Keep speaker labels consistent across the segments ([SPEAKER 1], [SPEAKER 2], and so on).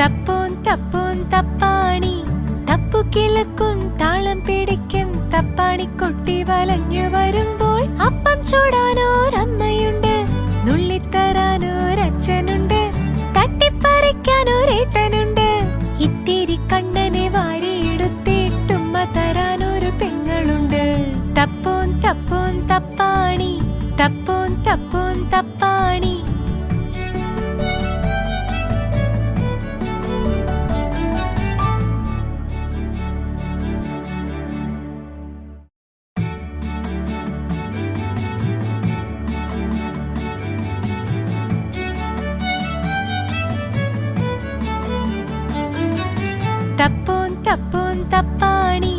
[SPEAKER 1] തപ്പോൻ തപ്പോൻ തപ്പാണി തപ്പു കിളക്കും താളം പിടിക്കും തപ്പാണി കൊട്ടി വലഞ്ഞു വരുമ്പോൾ അപ്പം ചൂടാനോരമ്മയുണ്ട്, നുള്ളിത്തരാനോരച്ഛനുണ്ട്, തട്ടിപ്പറിക്കാനൊരേട്ടനുണ്ട്, ഇത്തിരി കണ്ണനെ വാരിയെടുത്തിട്ടുമ്മ തരാനൊരു പെങ്ങളുണ്ട്. തപ്പോൻ തപ്പോൻ തപ്പാണി തപ്പോൻ തപ്പോൻ തപ്പാണി. തപ്പോൻ തപ്പോൻ തപ്പാണി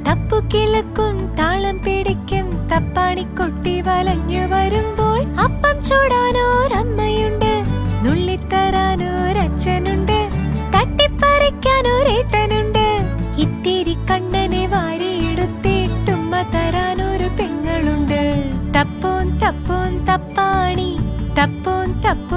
[SPEAKER 1] തപ്പു കിളക്കും താളം പിടിക്കും തപ്പാണി കൊട്ടി വലഞ്ഞു വരുമ്പോൾ അപ്പം ചൂടാനോരമ്മയുണ്ട്, നുള്ളിത്തരാനോരച്ഛനുണ്ട്, തട്ടിപ്പറിക്കാനൊരേട്ടനുണ്ട്, ഇത്തിരി കണ്ണനെ വാരിയെടുത്തിട്ടുമ്മ തരാനൊരു പെങ്ങളുണ്ട്. തപ്പോൻ തപ്പോൻ തപ്പാണി തപ്പോൻ തപ്പോൻ